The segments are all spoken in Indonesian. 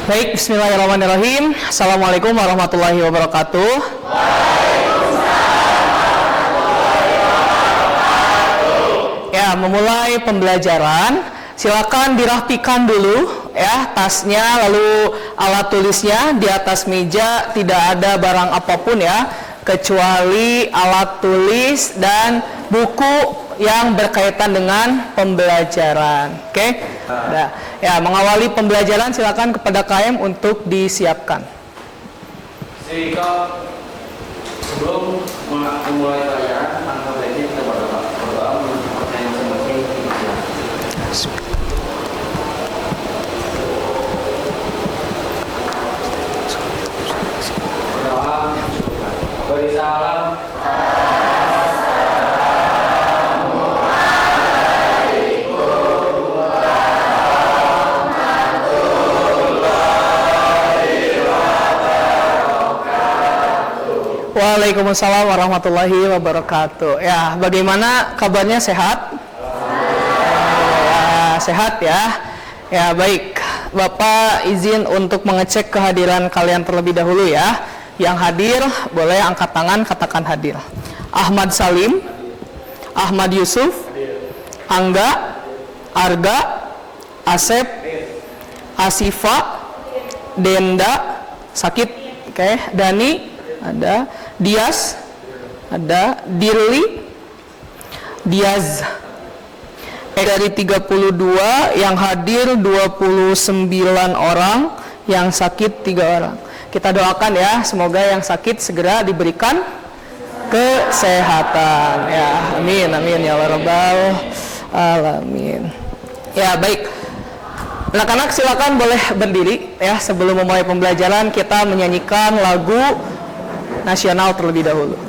Baik, bismillahirrahmanirrahim. Assalamualaikum warahmatullahi wabarakatuh. Ya, memulai pembelajaran, silakan dirapikan dulu ya tasnya, lalu alat tulisnya di atas meja, tidak ada barang apapun ya, kecuali alat tulis dan buku yang berkaitan dengan pembelajaran. Oke? Nah, ya, mengawali pembelajaran silakan kepada KM untuk disiapkan. Jika sebelum memulai pelajaran, angkat baiknya kita berdoa untuk pertanyaan masing-masing. Berdoa, beri salam. Waalaikumsalam warahmatullahi wabarakatuh. Ya, bagaimana kabarnya, sehat? Ya, sehat ya. Ya, baik. Bapak izin untuk mengecek kehadiran kalian terlebih dahulu ya. Yang hadir boleh angkat tangan, katakan hadir. Ahmad Salim, Ahmad Yusuf, Angga, Arga, Asep, Asifa, Denda, Sakit, oke, Dani, ada Dias, ada Dirli, Diaz. Dari 32 yang hadir 29 orang, yang sakit 3 orang. Kita doakan ya, semoga yang sakit segera diberikan kesehatan ya. Amin amin ya rabbal alamin. Ya, baik. Anak-anak silakan boleh berdiri ya. Sebelum memulai pembelajaran kita menyanyikan lagu nasional terlebih dahulu.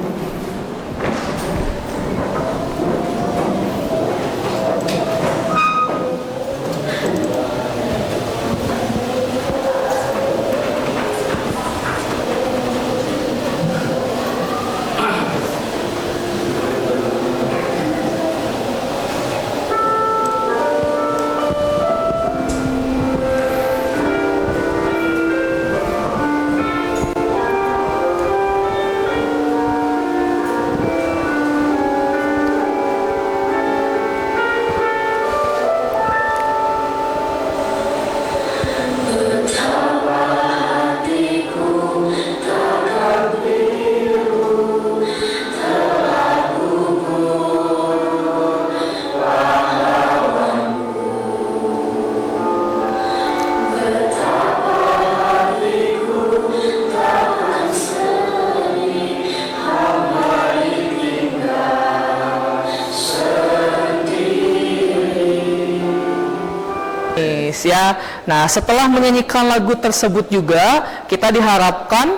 Ya. Nah, setelah menyanyikan lagu tersebut juga kita diharapkan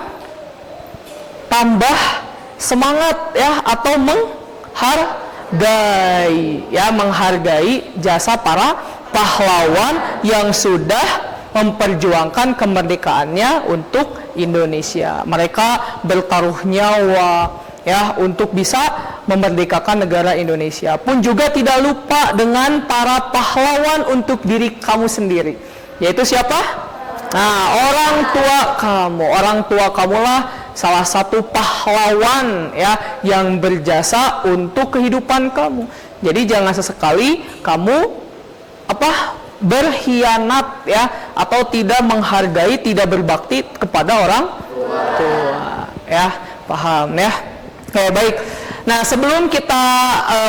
tambah semangat ya, atau menghargai jasa para pahlawan yang sudah memperjuangkan kemerdekaannya untuk Indonesia. Mereka bertaruh nyawa ya untuk bisa memerdekakan negara Indonesia. Pun juga tidak lupa dengan para pahlawan untuk diri kamu sendiri. Yaitu siapa? Nah, orang tua kamu. Orang tua kamulah salah satu pahlawan ya yang berjasa untuk kehidupan kamu. Jadi jangan sesekali kamu berkhianat ya, atau tidak menghargai, tidak berbakti kepada orang tua ya. Paham ya? Oke, baik. Nah, sebelum kita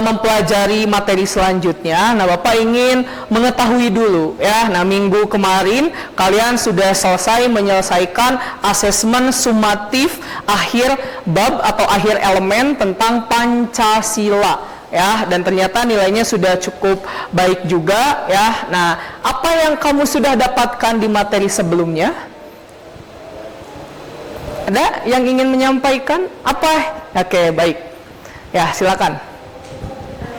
mempelajari materi selanjutnya, nah Bapak ingin mengetahui dulu ya. Nah, minggu kemarin kalian sudah selesai menyelesaikan asesmen sumatif akhir bab atau akhir elemen tentang Pancasila ya, dan ternyata nilainya sudah cukup baik juga ya. Nah, apa yang kamu sudah dapatkan di materi sebelumnya? Ada yang ingin menyampaikan apa? Oke, baik. Ya, silakan.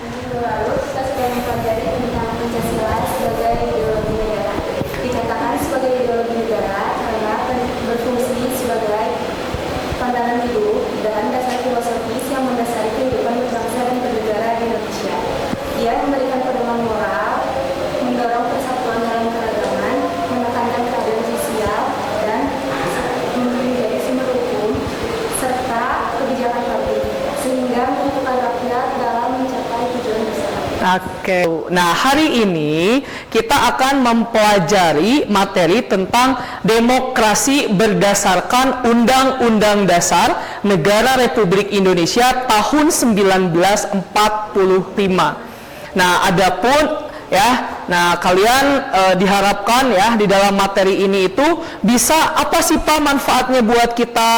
Minggu lalu kita sudah mempelajari tentang Pancasila sebagai ideologi negara. Dikatakan sebagai ideologi negara karena berfungsi sebagai pandangan hidup dan dasar filosofis yang mendasari kehidupan berbangsa dan bernegara di Indonesia. Dia memberikan pedoman moral, mendorong persatuan dalam keragaman, menekankan keadilan sosial, Oke. Nah, hari ini kita akan mempelajari materi tentang demokrasi berdasarkan Undang-Undang Dasar Negara Republik Indonesia tahun 1945. Nah, adapun kalian diharapkan ya di dalam materi ini itu bisa apa sih Pak manfaatnya buat kita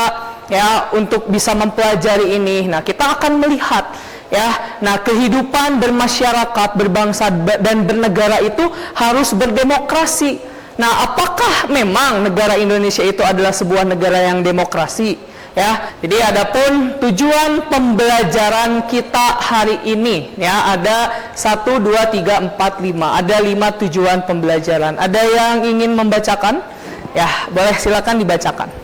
ya untuk bisa mempelajari ini. Nah, kita akan melihat ya, nah kehidupan bermasyarakat, berbangsa dan bernegara itu harus berdemokrasi. Nah, apakah memang negara Indonesia itu adalah sebuah negara yang demokrasi? Ya, jadi adapun tujuan pembelajaran kita hari ini ya ada 1, 2, 3, 4, 5. Ada 5 tujuan pembelajaran. Ada yang ingin membacakan? Ya, boleh silakan dibacakan.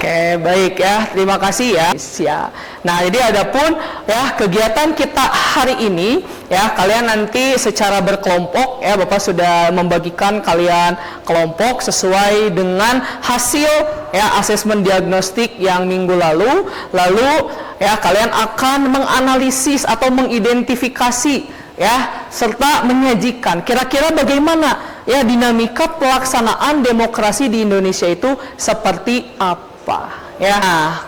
Oke, baik ya. Terima kasih ya. Nah, jadi adapun ya kegiatan kita hari ini ya, kalian nanti secara berkelompok ya, Bapak sudah membagikan kalian kelompok sesuai dengan hasil ya asesmen diagnostik yang minggu lalu. Lalu ya kalian akan menganalisis atau mengidentifikasi ya serta menyajikan kira-kira bagaimana ya dinamika pelaksanaan demokrasi di Indonesia itu seperti apa. Ya,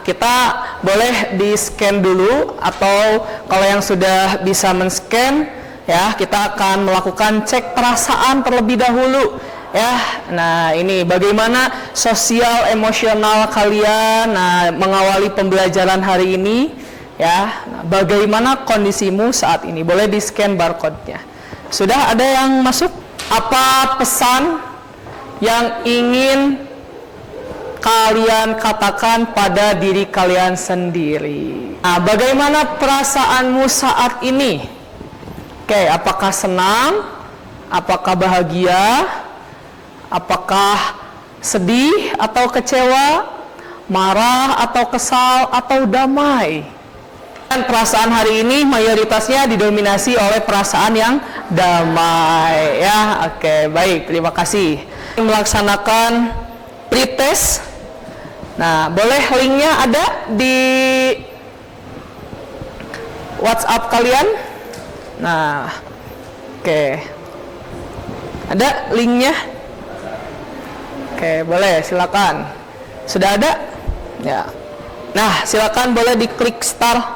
kita boleh di-scan dulu atau kalau yang sudah bisa men-scan ya, kita akan melakukan cek perasaan terlebih dahulu ya. Nah, ini bagaimana sosial emosional kalian mengawali pembelajaran hari ini ya. Nah, bagaimana kondisimu saat ini? Boleh di-scan barcode-nya. Sudah ada yang masuk? Apa pesan yang ingin kalian katakan pada diri kalian sendiri? Nah, bagaimana perasaanmu saat ini? Oke, apakah senang? Apakah bahagia? Apakah sedih atau kecewa? Marah atau kesal atau damai? Dan perasaan hari ini mayoritasnya didominasi oleh perasaan yang damai ya. Oke, baik, terima kasih. Melaksanakan pretest. Nah, boleh linknya ada di WhatsApp kalian. Nah, oke. Ada linknya? Oke, boleh, silakan. Sudah ada? Ya. Nah, silakan boleh diklik start.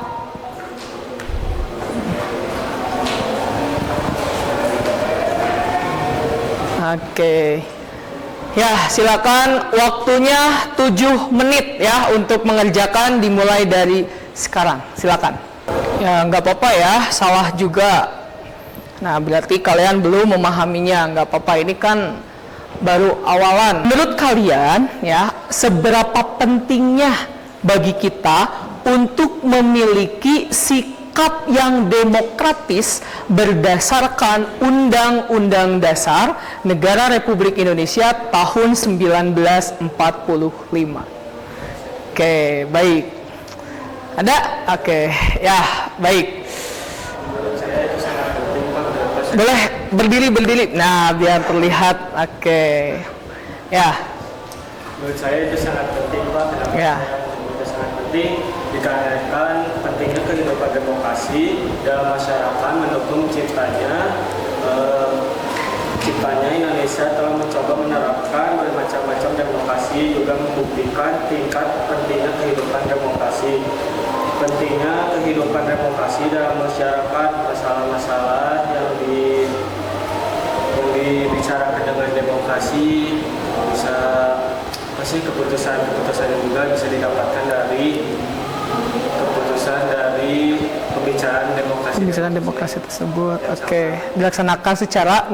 Oke. Ya, silakan, waktunya 7 menit ya untuk mengerjakan, dimulai dari sekarang. Silakan. Ya, nggak apa-apa ya, salah juga. Nah, berarti kalian belum memahaminya. Nggak apa-apa, ini kan baru awalan. Menurut kalian ya, seberapa pentingnya bagi kita untuk memiliki sikap yang demokratis berdasarkan Undang-Undang Dasar Negara Republik Indonesia tahun 1945. Oke, baik. Ada? Oke, ya, baik. Boleh berdiri. Nah, biar terlihat. Oke. Ya. Menurut saya itu sangat penting, Pak. Kenapa Ya. itu sangat penting? Dikarenakan pentingnya kehidupan demokrasi dalam masyarakat mendukung ciptanya Indonesia telah mencoba menerapkan bermacam-macam demokrasi, juga membuktikan tingkat pentingnya kehidupan demokrasi. Pentingnya kehidupan demokrasi dalam masyarakat, masalah-masalah yang dibicarakan dengan demokrasi bisa pasti keputusan yang juga bisa didapatkan dari pembicaraan demokrasi tersebut. Oke, dilaksanakan secara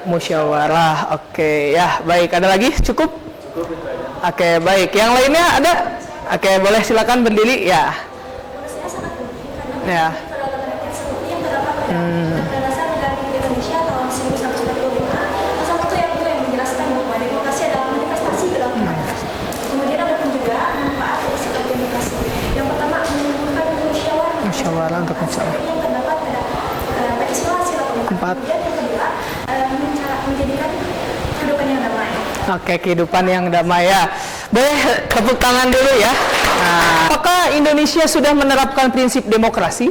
musyawarah. Oke, ya, baik. Ada lagi? Cukup itu aja. Oke, baik. Yang lainnya ada? Oke, boleh silakan berdiri ya. Saya sangat penting karena Ya. kedaulatan rakyat seperti yang terdapat pada Undang-Undang Dasar Negara Republik Indonesia tahun 1945 musyawarah untuk musyawarah. Yang keempat ada Pancasila, sila keempat. Kemudian yang kedua menjadikan kehidupan yang damai. Oke, kehidupan yang damai ya. Boleh tepuk tangan dulu ya. Nah, apakah Indonesia sudah menerapkan prinsip demokrasi?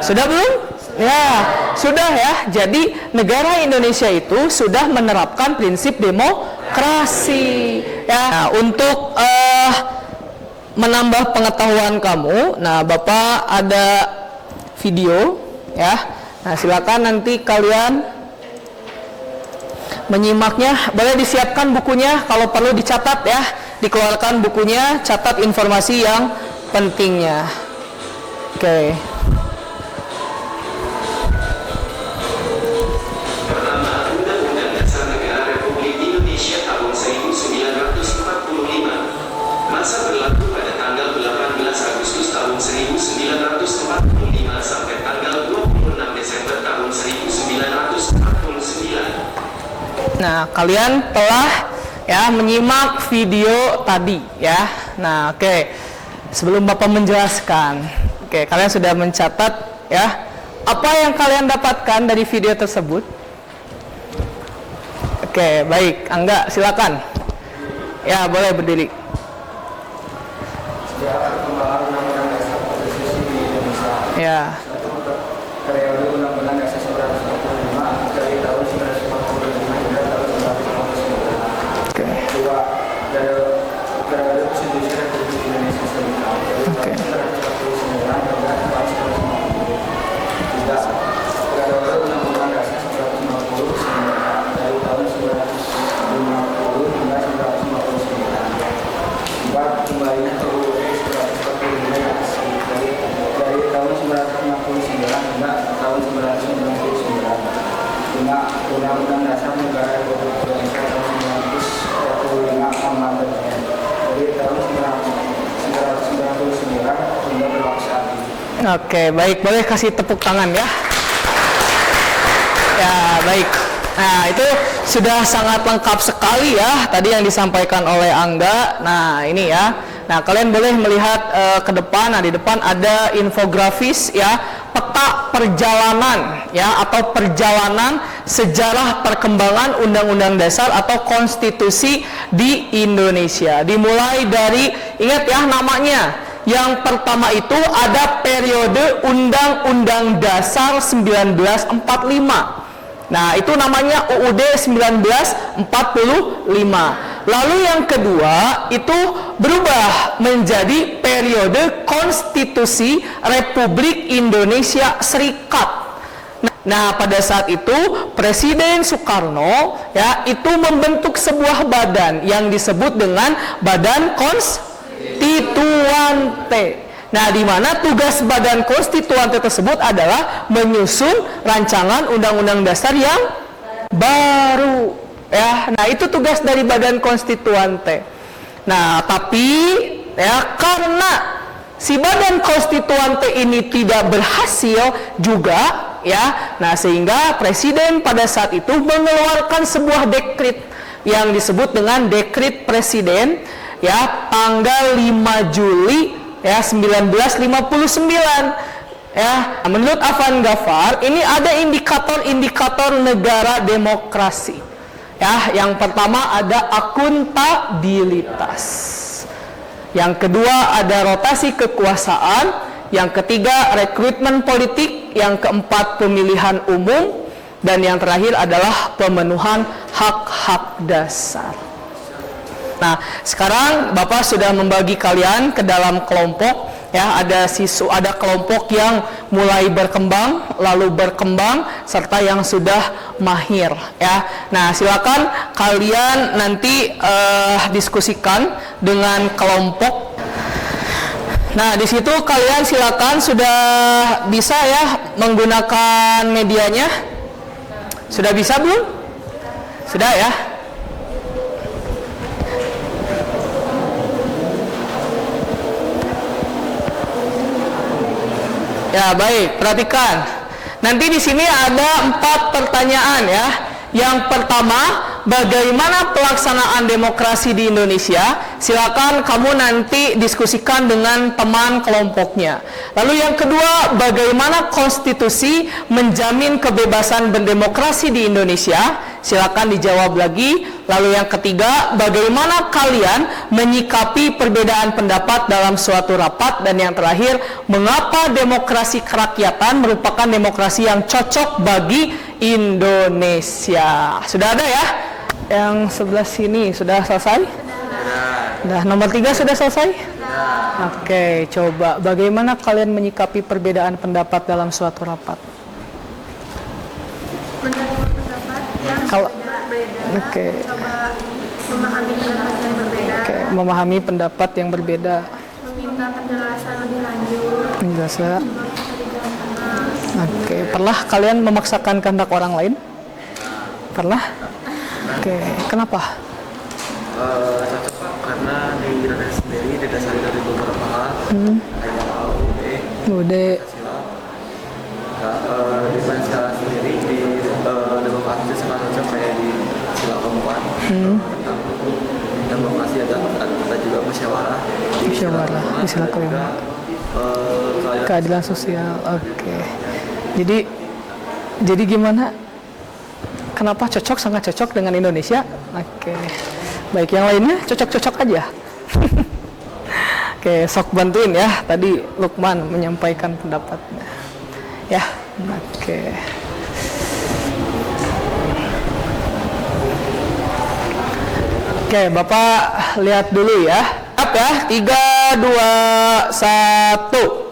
Sudah belum? Ya, sudah ya. Jadi negara Indonesia itu sudah menerapkan prinsip demokrasi. Ya, nah, untuk menambah pengetahuan kamu, nah Bapak ada video ya. Nah, silakan nanti kalian menyimaknya. Boleh disiapkan bukunya, kalau perlu dicatat ya, dikeluarkan bukunya, catat informasi yang pentingnya. Oke. Pertama, Undang-Undang Dasar Negara Republik Indonesia tahun 1945. Masa berlaku pada tanggal 18 Agustus tahun 1945 sampai tanggal 26 Desember tahun 1949. Nah, kalian telah ya menyimak video tadi ya. Nah, oke. Sebelum Bapak menjelaskan, oke, kalian sudah mencatat ya apa yang kalian dapatkan dari video tersebut? Oke, baik. Angga, silakan. Ya, boleh berdiri. Sejarah perkembangan Undang-Undang Dasar Konstitusi di Indonesia. Ya. Periode Undang-Undang Dasar 1945 dari tahun 1945 hingga tahun 1949. Oke. Dua, dari periode Konstitusi Republik Indonesia Serikat dari tahun 1949 hingga tahun 1950. Tiga, periode Undang-Undang Dasar 1950 dari tahun 1950 hingga 1959. Empat, kembalinya ke UUD 1945 dari tahun 1959 hingga tahun 1999. Lima, Undang-Undang Dasar Negara Republik Indonesia tahun 1945 amandemen dari tahun 1999 hingga berlaku saat ini. Oke, baik. Boleh kasih tepuk tangan ya. Ya, baik. Nah, itu sudah sangat lengkap sekali ya tadi yang disampaikan oleh Angga. Nah, ini ya. Nah, kalian boleh melihat ke depan. Nah, di depan ada infografis ya, peta perjalanan ya, atau perjalanan sejarah perkembangan Undang-Undang Dasar atau Konstitusi di Indonesia. Dimulai dari, ingat ya namanya. Yang pertama itu ada periode Undang-Undang Dasar 1945. Nah, itu namanya UUD 1945. Lalu yang kedua itu berubah menjadi periode Konstitusi Republik Indonesia Serikat. Nah, pada saat itu Presiden Soekarno ya itu membentuk sebuah badan yang disebut dengan Badan Konstituante. Nah, di mana tugas Badan Konstituante tersebut adalah menyusun rancangan Undang-Undang Dasar yang baru. Ya, nah itu tugas dari Badan Konstituante. Nah, tapi ya karena si Badan Konstituante ini tidak berhasil juga, ya, nah sehingga Presiden pada saat itu mengeluarkan sebuah dekret yang disebut dengan Dekret Presiden, ya, tanggal 5 Juli. Ya, 1959. Ya, menurut Afan Ghaffar, ini ada indikator-indikator negara demokrasi. Ya, yang pertama ada akuntabilitas. Yang kedua ada rotasi kekuasaan. Yang ketiga rekrutmen politik. Yang keempat pemilihan umum. Dan yang terakhir adalah pemenuhan hak-hak dasar. Nah, sekarang Bapak sudah membagi kalian ke dalam kelompok ya, ada kelompok yang mulai berkembang, lalu berkembang, serta yang sudah mahir ya. Nah, silakan kalian nanti diskusikan dengan kelompok. Nah, di situ kalian silakan sudah bisa ya menggunakan medianya. Sudah bisa belum? Sudah ya? Ya, baik, perhatikan. Nanti di sini ada 4 pertanyaan ya. Yang pertama, bagaimana pelaksanaan demokrasi di Indonesia? Silakan kamu nanti diskusikan dengan teman kelompoknya. Lalu yang kedua, bagaimana konstitusi menjamin kebebasan berdemokrasi di Indonesia? Silakan dijawab lagi. Lalu yang ketiga, bagaimana kalian menyikapi perbedaan pendapat dalam suatu rapat? Dan yang terakhir, mengapa demokrasi kerakyatan merupakan demokrasi yang cocok bagi Indonesia? Sudah ada ya? Yang sebelah sini sudah selesai? Sudah. Nomor 3 sudah selesai? Oke, coba bagaimana kalian menyikapi perbedaan pendapat dalam suatu rapat? Menerima pendapat yang Kalau berbeda. Oke. Coba memahami pendapat yang berbeda. Oke, memahami pendapat yang berbeda. Meminta penjelasan lebih lanjut. Penjelasan. Oke, pernah kalian memaksakan kehendak orang lain? Pernah? Oke, kenapa? Cocok Pak, karena di Indonesia sendiri didasari dari beberapa hal kayak Bude. Pancasila. Di Pancasila sendiri di demokrasi itu sangat cocok kayak di sila keempat tentang demokrasi ada juga musyawarah. Musyawarah, di sila kelima. Keadilan sosial. Oke. Jadi gimana? Kenapa cocok, sangat cocok dengan Indonesia? Oke. Baik, yang lainnya cocok-cocok aja. Oke, sok bantuin ya. Tadi Lukman menyampaikan pendapatnya. Ya, oke. Oke, Bapak lihat dulu ya. Up ya, 3, 2, 1.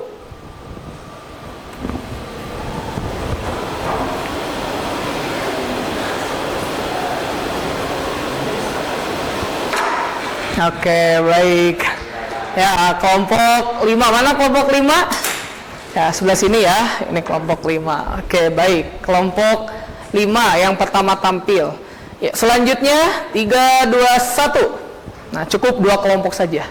Oke, baik. Ya, kelompok 5. Mana kelompok 5? Ya, sebelah sini ya. Ini kelompok 5. Oke, baik. Kelompok 5 yang pertama tampil. Ya, selanjutnya 3, 2, 1. Nah, cukup 2 kelompok saja.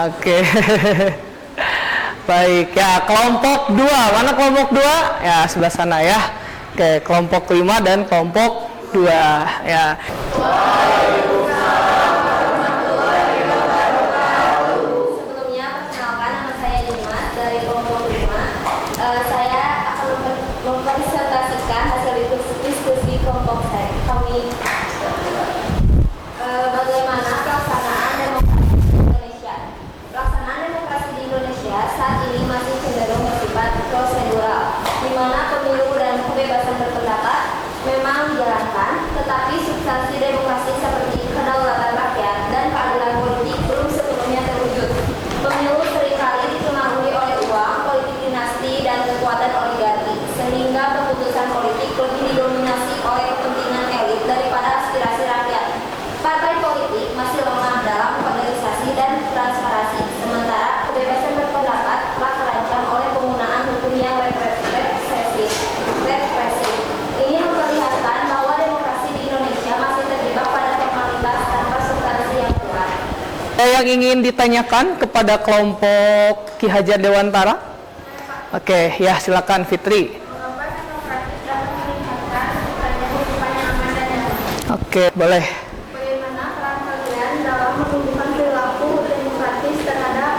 Oke. Baik, ya kelompok 2. Mana kelompok 2? Ya, sebelah sana ya. Oke, kelompok 5 dan kelompok 2 ya. Sebelumnya, perkenalkan, nama saya Dimas dari kelompok 5. Saya akan mempresentasikan hasil diskusi kelompok kami. Bagaimana pelaksanaan demokrasi di Indonesia? Pelaksanaan demokrasi di Indonesia saat ini masih cenderung bersifat prosedural, di mana pemilu dan kebebasan berpendapat memang dijalankan, tetapi substansi demokrasi seperti kedaulatan rakyat dan keadilan politik belum sepenuhnya terwujud. Pemilu seringkali dipengaruhi oleh uang, politik dinasti, dan kekuatan oligarki, sehingga keputusan politik lebih didominasi oleh kepentingan elit daripada aspirasi rakyat. Partai politik masih lemah dalam kaderisasi dan transparansi, sementara kebebasan berpendapat telah terancam oleh penggunaan hukum yang represif. Ini memperlihatkan bahwa demokrasi di Indonesia masih terjebak pada formalitas tanpa substansi yang kuat. Yang ingin ditanyakan kepada kelompok Ki Hajar Dewantara? Oke, ya silakan Fitri. Mengapa demokrasi dapat meningkatkan kehidupan yang aman dan nyaman? Oke, boleh. Bagaimana peran kalian dalam menumbuhkan perilaku demokratis terhadap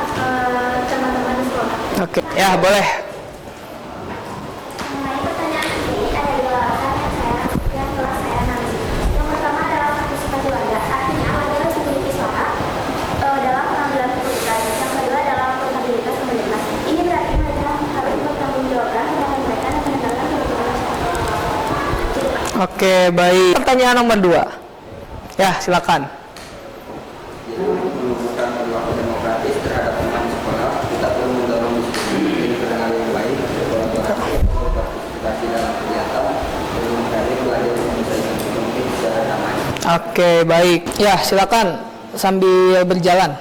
teman-teman di sekolah? Oke, ya boleh. Mengenai pertanyaan ini, ada 2 alasan yang telah saya analisis. Yang pertama adalah partisipasi warga, artinya warga harus memiliki suara dalam pengambilan keputusan. Yang kedua adalah akuntabilitas pemerintah. Ini berarti mereka harus mempertanggungjawabkan tindakan mereka dan menegakkan kebenaran masyarakat. Oke, baik. Pertanyaan nomor 2. Ya, silakan. Menumbuhkan perilaku demokratis terhadap teman sekolah, kita perlu mendorong diskusi dengan yang baik, kolaborasi, partisipasi dalam kegiatan, dan mencari belajar menyelesaikan konflik secara damai. Oke, baik. Ya, silakan sambil berjalan.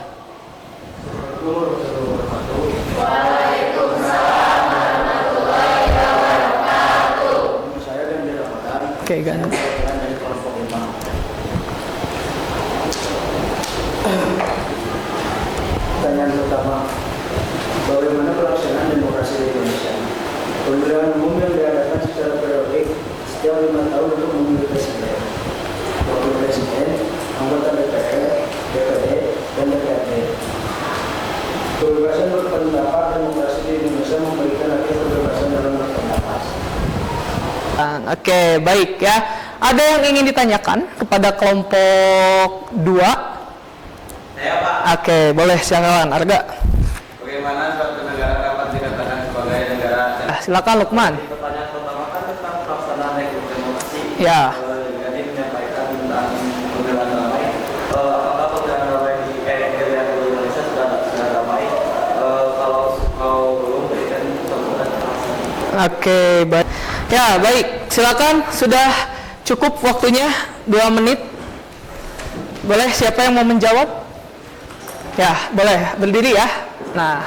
Saya dan Ramadan Oke, ganti. dari kelompok 5. Pertanyaan pertama, bagaimana pelaksanaan demokrasi di Indonesia? Pemilihan umum yang diadakan secara periodik setiap 5 tahun untuk memilih presiden, wakil presiden, anggota DPR, DPD, dan DPRD. Kebebasan berpendapat demokrasi di Indonesia memberikan hak kebebasan dalam berpendapat. Oke, baik ya. Ada yang ingin ditanyakan kepada kelompok 2? Saya Pak, Oke, boleh silakan Arga. bagaimana suatu negara dapat dikatakan sebagai negara Silakan Lukman. Pertanyaan pertama kan tentang pelaksanaan demokrasi. Ya. Jadi menyampaikan tentang pemilihan damai. Apakah pemilihan damai di Indonesia sudah damai? Kalau belum, berikan contoh dan alasan. Oke, baik. Ya, baik. Silakan, sudah cukup waktunya 2 menit. Boleh siapa yang mau menjawab? Ya, boleh berdiri ya. Nah,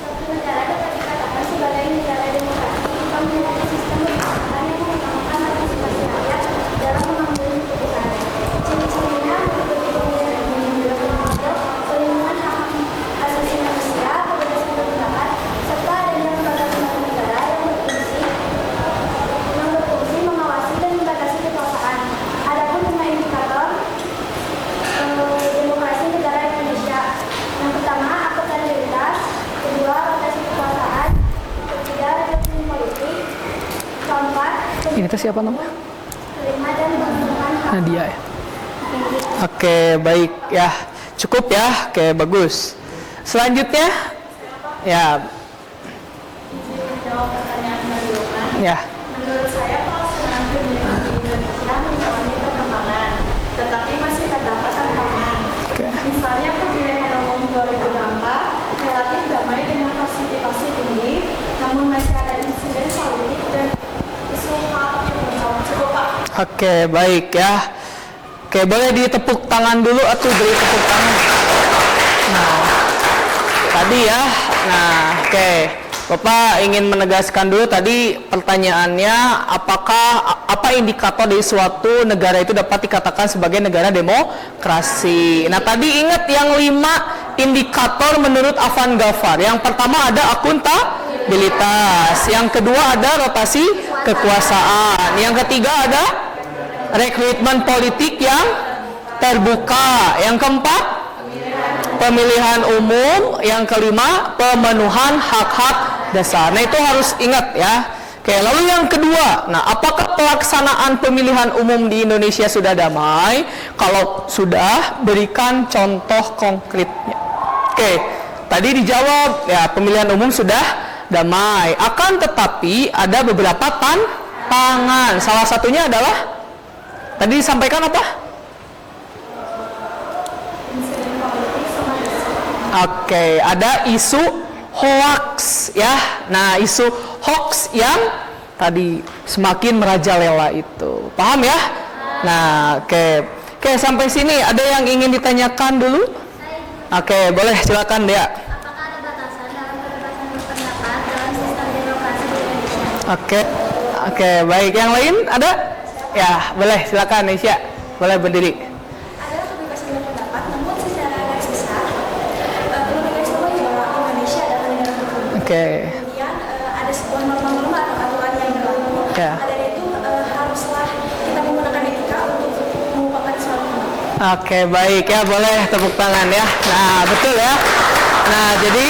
Suatu negara dapat dikatakan sebagai negara demokrasi jika memiliki sistem pemerintahan yang mengutamakan partisipasi rakyat dalam mengambil keputusan. Ciri-cirinya meliputi pemilihan umum yang berpengaruh, pelindungan hak asasi manusia, kebebasan berpendapat, serta adanya lembaga lembaga negara yang berfungsi mengawasi dan membatasi kekuasaan. Adapun 5 indikator demokrasi negara Indonesia. Yang pertama, akuntabilitas, kedua, rotasi kekuasaan, ketiga, rejim politik, keempat, ini tuh siapa namanya? kelima, dan perlindungan hak. Nadia ya. Oke, baik ya. Cukup ya. Oke, bagus. Selanjutnya ya. Jawab pertanyaan Mbak Yohan. Ya. Menurut saya pelaksanaan pemilihan di Indonesia mengalami perkembangan, tetapi masih terdapat tantangan. Oke. Misalnya pemilihan umum 2024 relatif damai dengan partisipasi tinggi, namun masih ada insiden politik dan isu hak cukup Pak. Oke, baik ya. Oke, boleh ditepuk tangan dulu atau beri tepuk tangan. Nah, tadi ya. Nah, oke. Bapak ingin menegaskan dulu tadi pertanyaannya, apa indikator dari suatu negara itu dapat dikatakan sebagai negara demokrasi. Nah, tadi ingat yang 5 indikator menurut Afan Ghaffar. Yang pertama ada akuntabilitas, yang kedua ada rotasi kekuasaan, yang ketiga ada rekrutmen politik yang terbuka, yang keempat pemilihan umum, yang kelima pemenuhan hak-hak dasar. Nah, itu harus ingat ya. Oke, lalu yang kedua, nah apakah pelaksanaan pemilihan umum di Indonesia sudah damai? Kalau sudah, berikan contoh konkretnya. Oke, tadi dijawab ya, pemilihan umum sudah damai. Akan tetapi ada beberapa tantangan. Salah satunya adalah tadi disampaikan apa? Oke, ada isu hoax ya. Nah, isu hoax yang tadi semakin merajalela itu. Paham ya? Nah, oke. Oke, sampai sini ada yang ingin ditanyakan dulu? Oke, boleh silakan Dea. Apakah ada batasan dalam kebebasan berpendapat dalam sistem demokrasi di Indonesia? Oke. Oke, baik. Yang lain ada? Ya, boleh silakan Nesya. Boleh berdiri. Ada kebebasan berpendapat, namun secara garis besar perlu digarisbawahi bahwa Indonesia adalah negara hukum. Oke. Kemudian ada sebuah norma-norma atau aturan yang berlaku. Ya. Ada itu haruslah kita menggunakan etika untuk mengupakan suatu norma. Oke, baik ya, boleh tepuk tangan ya. Nah, betul ya. Nah, jadi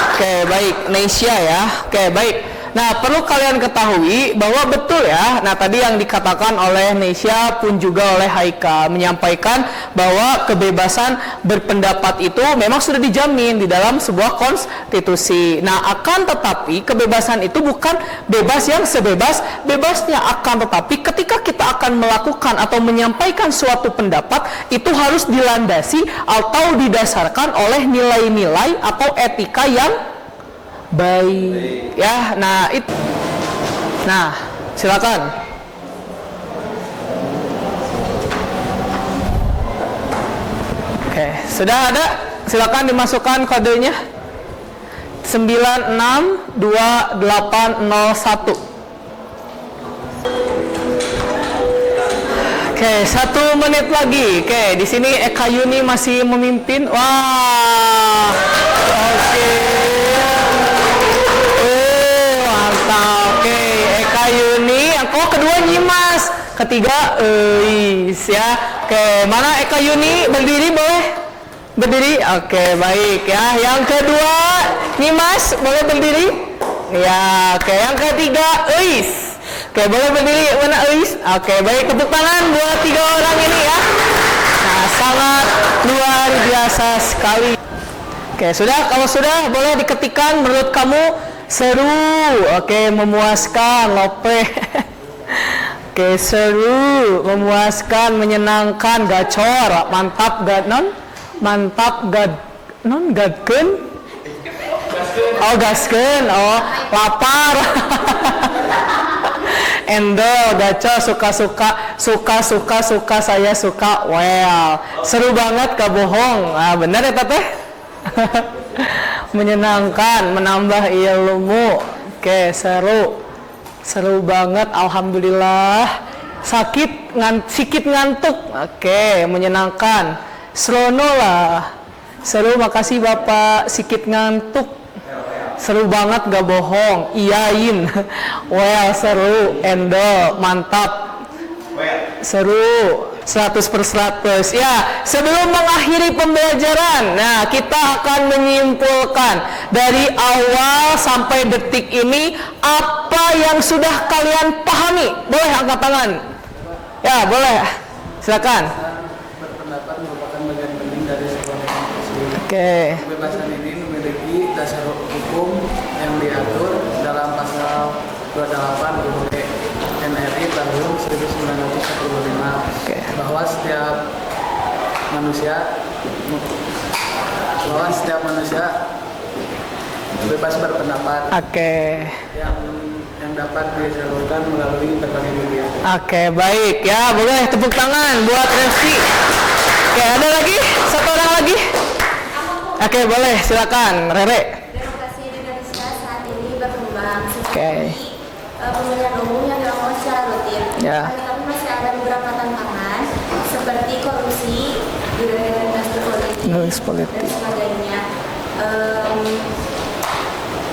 oke, baik, Nesya ya. Oke, baik. Nah, perlu kalian ketahui bahwa betul ya. Nah, tadi yang dikatakan oleh Nesya pun juga oleh Haika menyampaikan bahwa kebebasan berpendapat itu memang sudah dijamin di dalam sebuah konstitusi. Nah, akan tetapi kebebasan itu bukan bebas yang sebebas-bebasnya. Akan tetapi ketika kita akan melakukan atau menyampaikan suatu pendapat, itu harus dilandasi atau didasarkan oleh nilai-nilai atau etika yang baik ya. Nah, itu. Nah, silakan. Oke, sudah ada? Silakan dimasukkan kodenya. 962801. Oke, 1 menit lagi. Oke, di sini Eka Yuni masih memimpin. Wah. Oke. Oh, kedua nyimas. Ketiga euis ya. Oke, mana Eka Yuni berdiri boleh? Berdiri? Oke, baik ya. Yang kedua nyimas boleh berdiri? Ya, oke. Yang ketiga euis. Oke, boleh berdiri mana euis? Oke, baik, tepuk tangan buat 3 orang ini ya. Nah, sangat luar biasa sekali. Oke, kalau sudah boleh diketikkan menurut kamu seru, oke, memuaskan, lope. Oke, seru, memuaskan, menyenangkan, gacor, mantap, gadken. Oh, gasken, oh, lapar. Endol, gacor, suka, saya suka, well, seru banget, gak bohong. Nah, benar ya teteh? Menyenangkan, menambah ilmu. Oke, seru banget, alhamdulillah. Sikit ngantuk. Oke, menyenangkan. Serono lah. Seru, makasih Bapak. Sikit ngantuk. Seru banget, gak bohong. Iyain. Well, seru. Endo, mantap. Seru. 100/100. Ya, sebelum mengakhiri pembelajaran, nah kita akan menyimpulkan dari awal sampai detik ini apa yang sudah kalian pahami. Boleh angkat tangan? Ya, boleh. Silakan. Berpendapat merupakan bagian penting dari sebuah demokrasi. Oke. Kebebasan ini memiliki dasar hukum yang diatur dalam pasal 28 UUD NRI tahun 1945 bahwa setiap manusia bebas berpendapat. Yang dapat disalurkan melalui berbagai media. Baik ya, boleh tepuk tangan buat Reski. Ada lagi? Satu orang lagi? Boleh, silakan Rere. Demokrasi di Indonesia saat ini berkembang seperti pemilihan umum yang dilakukan secara rutin. Tapi masih ada beberapa tantangan seperti korupsi, dinasti politik, dan sebagainya.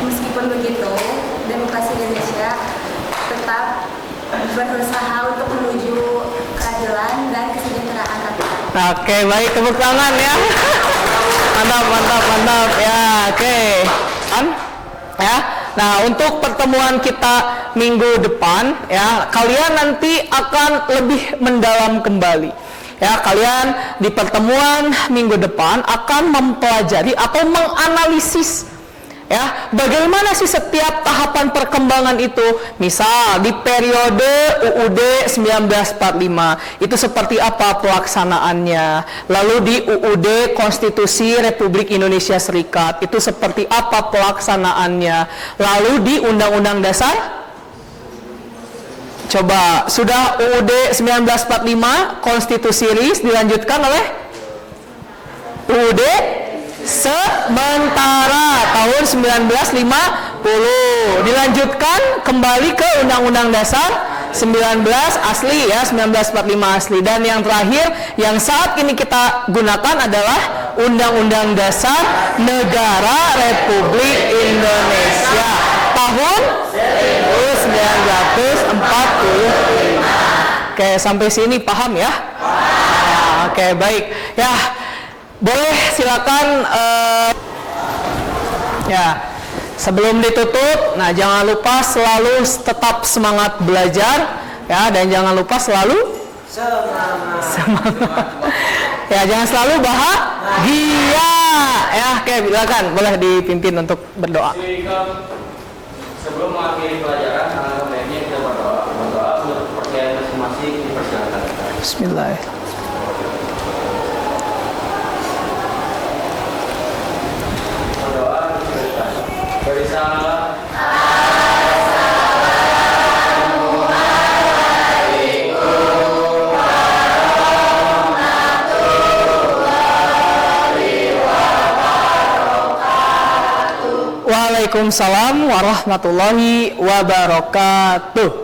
Meskipun begitu, demokrasi Indonesia tetap berusaha untuk menuju keadilan dan kesejahteraan rakyat. Baik, tepuk tangan ya. Mantap ya. Ya. Nah, untuk pertemuan kita minggu depan ya, kalian nanti akan lebih mendalam kembali. Ya, kalian di pertemuan minggu depan akan mempelajari atau menganalisis ya, bagaimana sih setiap tahapan perkembangan itu. Misal di periode UUD 1945 itu seperti apa pelaksanaannya. Lalu di UUD Konstitusi Republik Indonesia Serikat itu seperti apa pelaksanaannya. Lalu di Undang-Undang Dasar, coba sudah UUD 1945 Konstitusi RIS dilanjutkan oleh UUD sementara tahun 1950, dilanjutkan kembali ke Undang-Undang Dasar 19 asli ya, 1945 asli, dan yang terakhir yang saat ini kita gunakan adalah Undang-Undang Dasar Negara Republik Indonesia tahun 1945. Sampai sini paham ya? Baik ya. Boleh silakan ya. Sebelum ditutup, nah jangan lupa selalu tetap semangat belajar ya, dan jangan lupa selalu semangat. Ya, jangan selalu bahagia ya. Silakan boleh dipimpin untuk berdoa. Sebelum mengakhiri pelajaran, sebaiknya kita berdoa untuk kepercayaan masing-masing dipersilakan. Bismillahirrahmanirrahim. Waalaikumsalam warahmatullahi wabarakatuh.